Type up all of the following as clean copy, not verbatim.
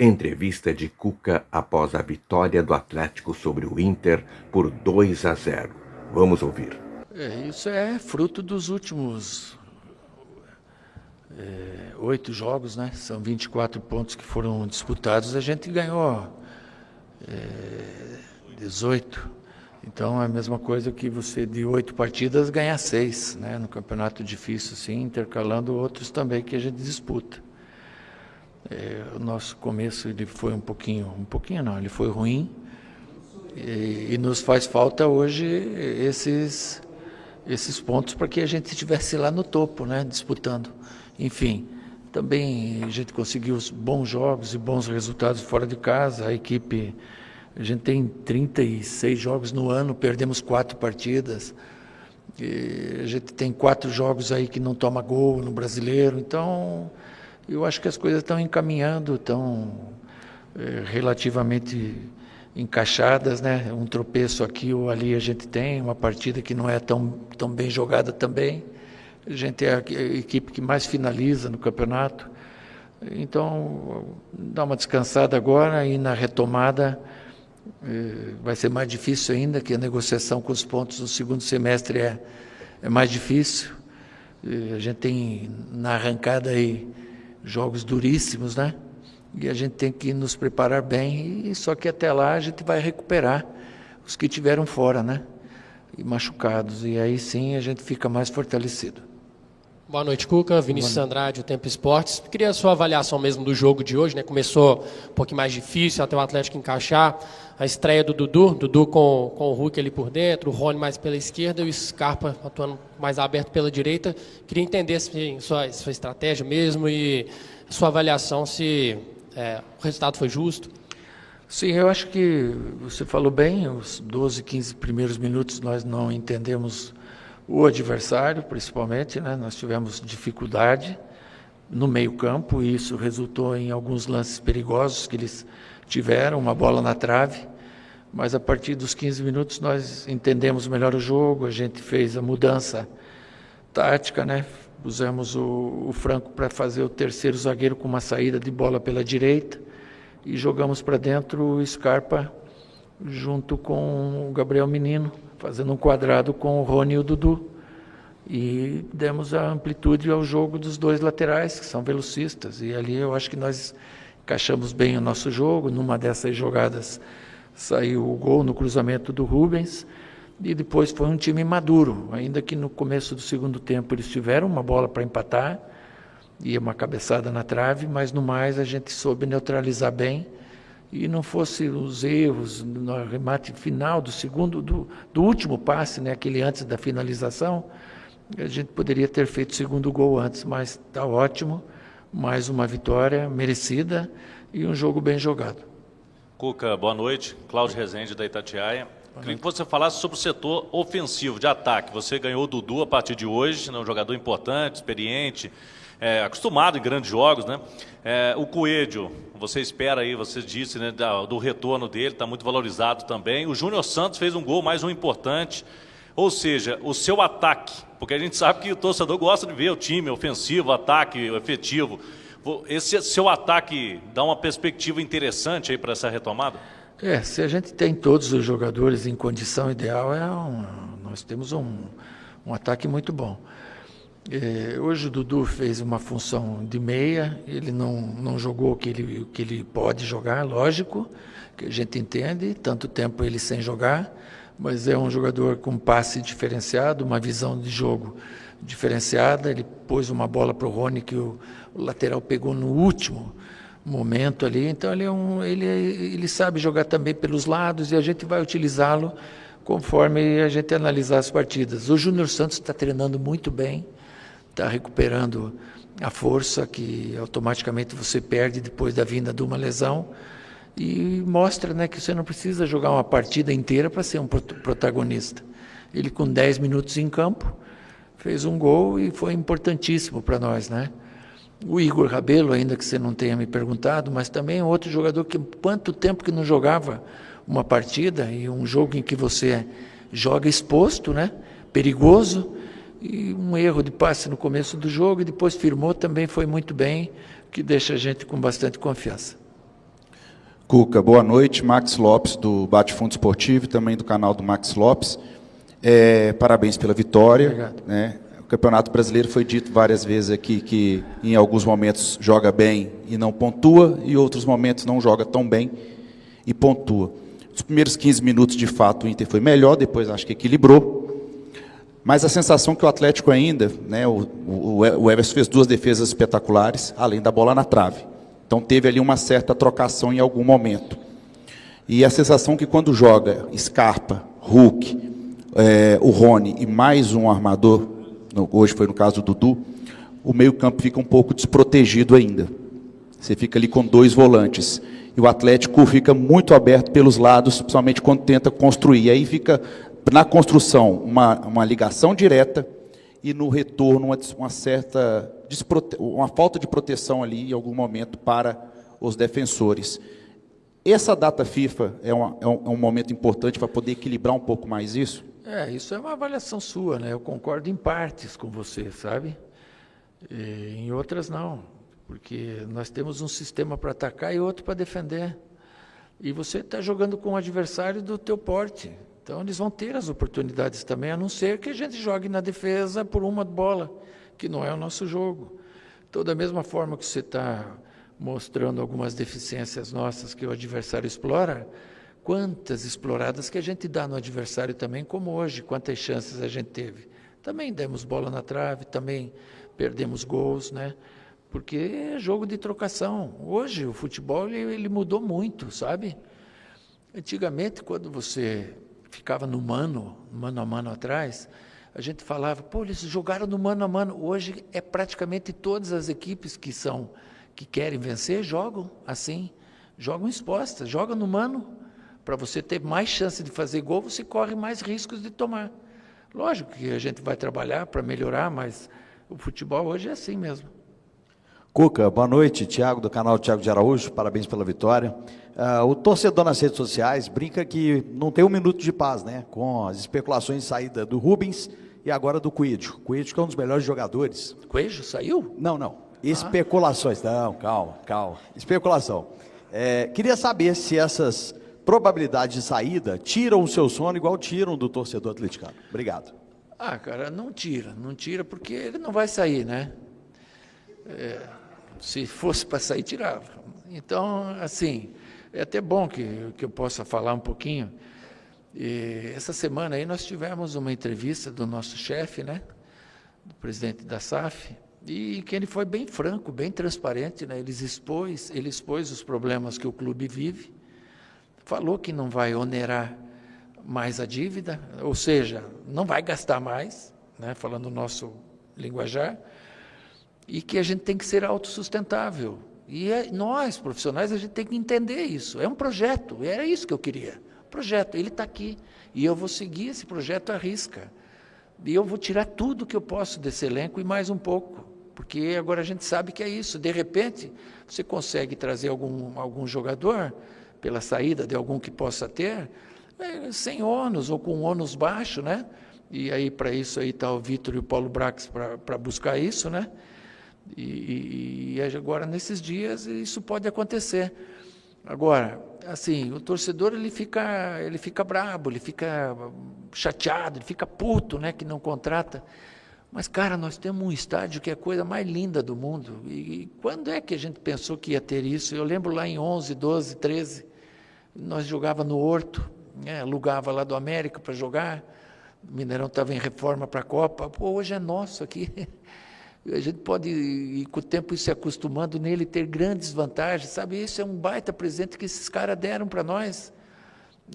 Entrevista de Cuca após a vitória do Atlético sobre o Inter por 2-0. Vamos ouvir. Isso é fruto dos últimos 8 jogos, né? São 24 pontos que foram disputados. A gente ganhou 18. Então é a mesma coisa que você de 8 partidas ganhar 6, né? No campeonato difícil, sim, intercalando outros também que a gente disputa. O nosso começo ele foi um pouquinho não, ele foi ruim e nos faz falta hoje esses pontos para que a gente estivesse lá no topo, né, disputando. Enfim, também a gente conseguiu bons jogos e bons resultados fora de casa. A equipe, a gente tem 36 jogos no ano, perdemos 4 partidas. E a gente tem 4 jogos aí que não toma gol no Brasileiro, então eu acho que as coisas estão encaminhando, estão relativamente encaixadas, né? Um tropeço aqui ou ali a gente tem, uma partida que não é tão bem jogada também. A gente é a equipe que mais finaliza no campeonato. Então, dá uma descansada agora e na retomada vai ser mais difícil ainda, que a negociação com os pontos no segundo semestre é mais difícil. A gente tem na arrancada aí jogos duríssimos, né? E a gente tem que nos preparar bem, e só que até lá a gente vai recuperar os que tiveram fora, né? E machucados, e aí sim a gente fica mais fortalecido. Boa noite, Cuca. Vinícius Andrade, o Tempo Esportes. Queria a sua avaliação mesmo do jogo de hoje, né? Começou um pouquinho mais difícil até o Atlético encaixar. A estreia do Dudu com o Hulk ali por dentro, o Rony mais pela esquerda e o Scarpa atuando mais aberto pela direita. Queria entender sua estratégia mesmo e sua avaliação se o resultado foi justo. Sim, eu acho que você falou bem, os 12, 15 primeiros minutos nós não entendemos o adversário, principalmente, né? Nós tivemos dificuldade no meio-campo e isso resultou em alguns lances perigosos que eles tiveram, uma bola na trave, mas a partir dos 15 minutos nós entendemos melhor o jogo, a gente fez a mudança tática, né? Pusemos o Franco para fazer o terceiro zagueiro com uma saída de bola pela direita e jogamos para dentro o Scarpa junto com o Gabriel Menino, fazendo um quadrado com o Rony e o Dudu. E demos a amplitude ao jogo dos dois laterais, que são velocistas. E ali eu acho que nós encaixamos bem o nosso jogo. Numa dessas jogadas saiu o gol no cruzamento do Rubens. E depois foi um time maduro, ainda que no começo do segundo tempo eles tiveram uma bola para empatar e uma cabeçada na trave, mas no mais a gente soube neutralizar bem. E não fosse os erros no arremate final do último passe, né, aquele antes da finalização, a gente poderia ter feito o segundo gol antes, mas está ótimo. Mais uma vitória merecida e um jogo bem jogado. Cuca, boa noite. Cláudio Rezende, da Itatiaia. Queria que você falasse sobre o setor ofensivo, de ataque. Você ganhou o Dudu a partir de hoje, né, um jogador importante, experiente, acostumado em grandes jogos, né? O Coelho, você espera aí, você disse, né, do retorno dele, está muito valorizado também. O Júnior Santos fez um gol, mais um importante. Ou seja, o seu ataque, porque a gente sabe que o torcedor gosta de ver o time ofensivo, ataque efetivo. Esse seu ataque dá uma perspectiva interessante aí para essa retomada? Se a gente tem todos os jogadores em condição ideal, nós temos um ataque muito bom. Hoje o Dudu fez uma função de meia, ele não jogou o que ele pode jogar, lógico, que a gente entende, tanto tempo ele sem jogar, mas é um jogador com passe diferenciado, uma visão de jogo diferenciada. Ele pôs uma bola para o Rony que o lateral pegou no último momento ali, então ele sabe jogar também pelos lados e a gente vai utilizá-lo conforme a gente analisar as partidas. O Júnior Santos está treinando muito bem, está recuperando a força que automaticamente você perde depois da vinda de uma lesão e mostra, né, que você não precisa jogar uma partida inteira para ser um protagonista. Ele com 10 minutos em campo fez um gol e foi importantíssimo para nós, né? O Igor Rabelo, ainda que você não tenha me perguntado, mas também é outro jogador que quanto tempo que não jogava uma partida e um jogo em que você joga exposto, né? Perigoso, e um erro de passe no começo do jogo e depois firmou, também foi muito bem, que deixa a gente com bastante confiança. Cuca, boa noite. Max Lopes, do Bate Fundo Esportivo, e também do canal do Max Lopes. Parabéns pela vitória. Obrigado. Né? O Campeonato Brasileiro foi dito várias vezes aqui que em alguns momentos joga bem e não pontua, e outros momentos não joga tão bem e pontua. Os primeiros 15 minutos, de fato, o Inter foi melhor, depois acho que equilibrou. Mas a sensação que o Atlético ainda, né, o Everson fez 2 defesas espetaculares, além da bola na trave. Então teve ali uma certa trocação em algum momento. E a sensação que quando joga Scarpa, Hulk, o Rony e mais um armador, hoje foi no caso do Dudu, o meio-campo fica um pouco desprotegido ainda. Você fica ali com 2 volantes. E o Atlético fica muito aberto pelos lados, principalmente quando tenta construir. E aí fica, na construção, uma ligação direta e no retorno uma falta de proteção ali em algum momento para os defensores. Essa data FIFA é um momento importante para poder equilibrar um pouco mais isso? Isso é uma avaliação sua, né? Eu concordo em partes com você, sabe? Em outras não, porque nós temos um sistema para atacar e outro para defender. E você está jogando com um adversário do teu porte. Então eles vão ter as oportunidades também, a não ser que a gente jogue na defesa por uma bola, que não é o nosso jogo. Então, da mesma forma que você está mostrando algumas deficiências nossas que o adversário explora, quantas exploradas que a gente dá no adversário também, como hoje, quantas chances a gente teve. Também demos bola na trave, também perdemos gols, né? Porque é jogo de trocação. Hoje o futebol ele mudou muito, sabe? Antigamente, quando você ficava no mano a mano atrás, a gente falava, pô, eles jogaram no mano a mano. Hoje é praticamente todas as equipes que querem vencer, jogam assim, jogam expostas, jogam no mano. Para você ter mais chance de fazer gol, você corre mais riscos de tomar. Lógico que a gente vai trabalhar para melhorar, mas o futebol hoje é assim mesmo. Cuca, boa noite. Thiago, do canal Thiago de Araújo, parabéns pela vitória. O torcedor nas redes sociais brinca que não tem um minuto de paz, né? Com as especulações de saída do Rubens e agora do Coelho. Coelho que é um dos melhores jogadores. Coelho saiu? Não. Especulações. Não, calma. Especulação. Queria saber se essas probabilidades de saída tiram o seu sono igual tiram do torcedor atleticano. Obrigado. Cara, não tira porque ele não vai sair, né? Se fosse para sair, tirava. Então, assim, é até bom que eu possa falar um pouquinho. Essa semana aí nós tivemos uma entrevista do nosso chefe, né? Do presidente da SAF, e que ele foi bem franco, bem transparente, né? Ele expôs os problemas que o clube vive, falou que não vai onerar mais a dívida, ou seja, não vai gastar mais, né? Falando o nosso linguajar, e que a gente tem que ser autossustentável. E nós, profissionais, a gente tem que entender isso. É um projeto, era isso que eu queria. Projeto, ele está aqui, e eu vou seguir esse projeto à risca. E eu vou tirar tudo que eu posso desse elenco e mais um pouco, porque agora a gente sabe que é isso. De repente, você consegue trazer algum jogador, pela saída de algum que possa ter, sem ônus ou com ônus baixo, né? E aí, para isso, aí está o Vitor e o Paulo Brax para buscar isso, né? E agora, nesses dias, isso pode acontecer. Agora, assim, o torcedor ele fica brabo, ele fica chateado, ele fica puto, né, que não contrata. Mas, cara, nós temos um estádio que é a coisa mais linda do mundo. E quando é que a gente pensou que ia ter isso? Eu lembro lá em 11, 12, 13, nós jogava no Horto, né, alugava lá do América para jogar. O Mineirão estava em reforma para a Copa. Pô, hoje é nosso aqui. A gente pode, e com o tempo, ir se acostumando nele, ter grandes vantagens, sabe? Isso é um baita presente que esses caras deram para nós.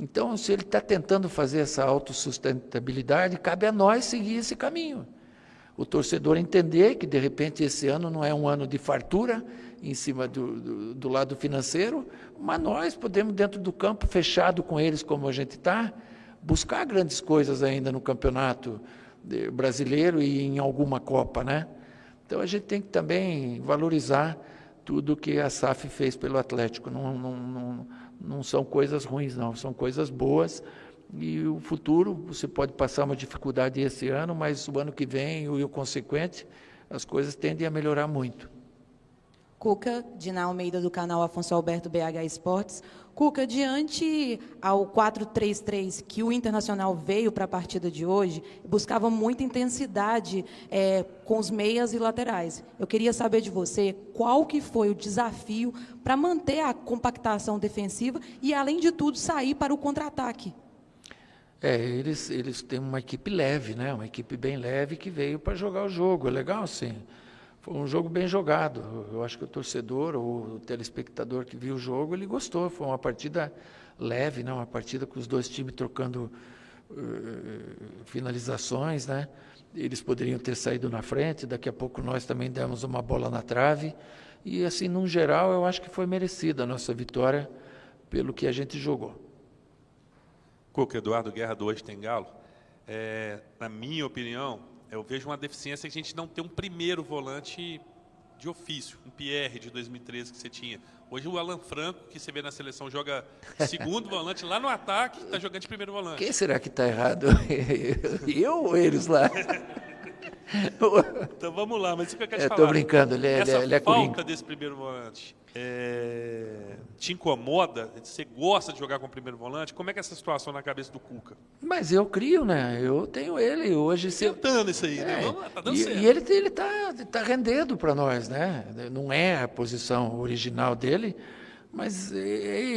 Então, se ele está tentando fazer essa autossustentabilidade, cabe a nós seguir esse caminho. O torcedor entender que, de repente, esse ano não é um ano de fartura em cima do lado financeiro, mas nós podemos, dentro do campo, fechado com eles como a gente está, buscar grandes coisas ainda no campeonato brasileiro e em alguma Copa, né? Então, a gente tem que também valorizar tudo que a SAF fez pelo Atlético. Não são coisas ruins, não. São coisas boas. E o futuro, você pode passar uma dificuldade esse ano, mas o ano que vem e o consequente, as coisas tendem a melhorar muito. Cuca, Dina Almeida, do canal Afonso Alberto BH Esportes. Cuca, diante ao 4-3-3 que o Internacional veio para a partida de hoje, buscava muita intensidade com os meias e laterais. Eu queria saber de você qual que foi o desafio para manter a compactação defensiva e, além de tudo, sair para o contra-ataque. Eles têm uma equipe leve, né? Uma equipe bem leve que veio para jogar o jogo. É legal, sim. Foi um jogo bem jogado. Eu acho que o torcedor ou o telespectador que viu o jogo, ele gostou. Foi uma partida leve, né? Uma partida com os dois times trocando finalizações, né? Eles poderiam ter saído na frente, daqui a pouco nós também demos uma bola na trave. E, assim, no geral, eu acho que foi merecida a nossa vitória pelo que a gente jogou. Cuca, Eduardo Guerra, do Hoje Tem Galo. Na minha opinião, eu vejo uma deficiência que a gente não tem um primeiro volante de ofício, um Pierre de 2013 que você tinha. Hoje o Alan Franco, que você vê na seleção, joga segundo volante lá no ataque, está jogando de primeiro volante. Quem será que está errado? Eu ou eles lá? Então vamos lá, mas isso que eu quero te falar. Estou brincando, ele é Essa coringa. falta desse primeiro volante te incomoda? Você gosta de jogar com o primeiro volante? Como é que é essa situação na cabeça do Cuca? Mas eu crio, né? Eu tenho ele hoje. Tentando isso aí, né? Vamos lá, tá dando certo. E ele tá rendendo para nós, né? Não é a posição original dele, mas é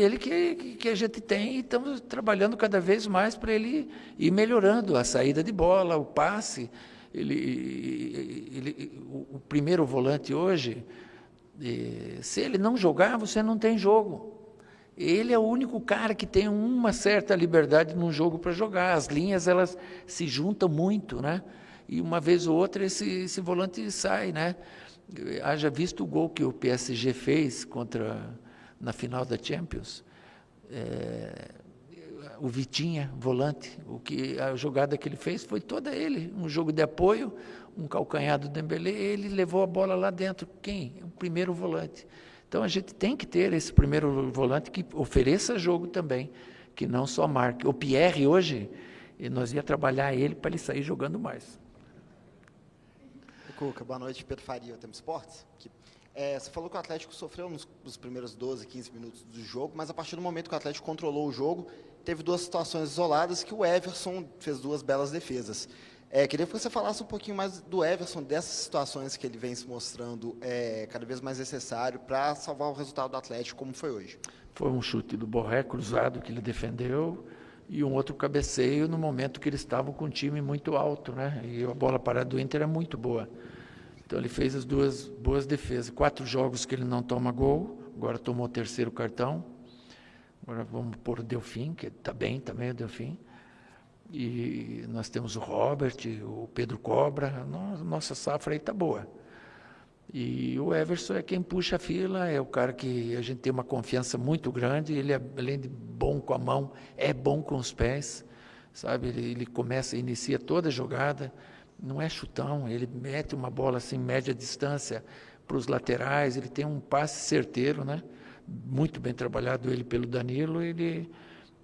ele que a gente tem e estamos trabalhando cada vez mais para ele ir melhorando a saída de bola, o passe. O primeiro volante hoje, se ele não jogar, você não tem jogo. Ele é o único cara que tem uma certa liberdade num jogo para jogar. As linhas, elas se juntam muito, né? E uma vez ou outra esse volante sai, né? Haja visto o gol que o PSG fez na final da Champions. O Vitinha, volante, a jogada que ele fez foi toda ele, um jogo de apoio, um calcanhar do Dembélé, ele levou a bola lá dentro. Quem? O primeiro volante. Então a gente tem que ter esse primeiro volante que ofereça jogo também, que não só marque. O Pierre hoje, nós ia trabalhar ele para ele sair jogando mais. Cuca, boa noite, Pedro Faria, Tempo Esportes. Você falou que o Atlético sofreu nos primeiros 12, 15 minutos do jogo, mas a partir do momento que o Atlético controlou o jogo, teve duas situações isoladas que o Everson fez duas belas defesas. Queria que você falasse um pouquinho mais do Everson, dessas situações que ele vem se mostrando cada vez mais necessário para salvar o resultado do Atlético, como foi hoje. Foi um chute do Borré cruzado que ele defendeu e um outro cabeceio no momento que eles estavam com um time muito alto, né? E a bola parada do Inter é muito boa. Então ele fez as duas boas defesas. 4 jogos que ele não toma gol, agora tomou o 3º cartão. Agora vamos pôr o Delfim, que está bem também o Delfim. E nós temos o Robert, o Pedro Cobra, nossa safra aí está boa. E o Everson é quem puxa a fila, é o cara que a gente tem uma confiança muito grande, ele, além de bom com a mão, é bom com os pés, sabe? Ele inicia toda a jogada, não é chutão, ele mete uma bola assim, média distância para os laterais, ele tem um passe certeiro, né? Muito bem trabalhado ele pelo Danilo,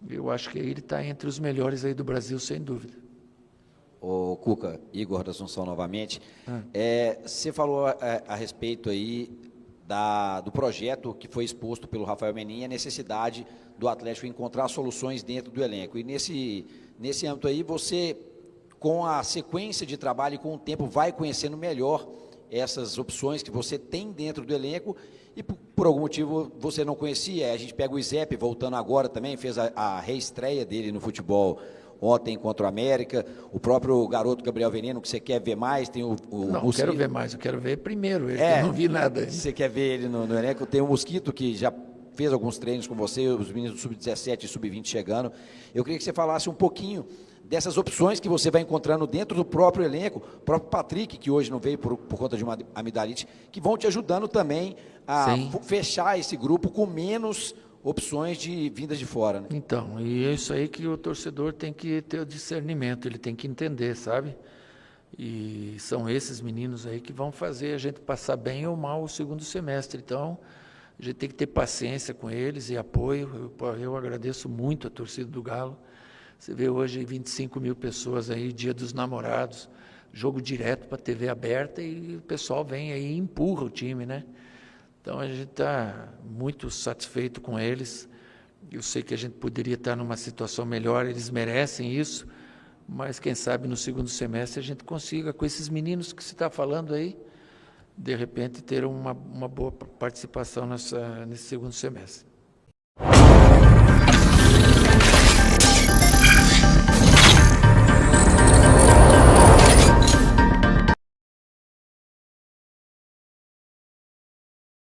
eu acho que ele está entre os melhores aí do Brasil, sem dúvida. O Cuca, Igor da Assunção novamente. Você falou a respeito aí do projeto que foi exposto pelo Rafael Menin, a necessidade do Atlético encontrar soluções dentro do elenco. E nesse âmbito aí, você, com a sequência de trabalho e com o tempo, vai conhecendo melhor essas opções que você tem dentro do elenco e por algum motivo você não conhecia. A gente pega o Izep, voltando agora também, fez a reestreia dele no futebol ontem contra o América, o próprio garoto Gabriel Veneno, que você quer ver mais, tem o Não, Mosquito. Quero ver mais, eu quero ver primeiro ele, eu não vi nada ainda. Você quer ver ele no elenco, tem o Mosquito, que já fez alguns treinos com você, os meninos do Sub-17 e Sub-20 chegando. Eu queria que você falasse um pouquinho dessas opções que você vai encontrando dentro do próprio elenco, o próprio Patrick, que hoje não veio por conta de uma amidalite, que vão te ajudando também a fechar esse grupo com menos opções de vindas de fora, né? Então, e é isso aí que o torcedor tem que ter o discernimento, ele tem que entender, sabe? E são esses meninos aí que vão fazer a gente passar bem ou mal o segundo semestre. Então, a gente tem que ter paciência com eles e apoio. Eu agradeço muito a torcida do Galo. Você vê hoje 25 mil pessoas aí, Dia dos Namorados, jogo direto para a TV aberta e o pessoal vem aí e empurra o time, né? Então, a gente está muito satisfeito com eles. Eu sei que a gente poderia estar numa situação melhor, eles merecem isso, mas quem sabe no segundo semestre a gente consiga, com esses meninos que se está falando aí, de repente ter uma boa participação nesse segundo semestre.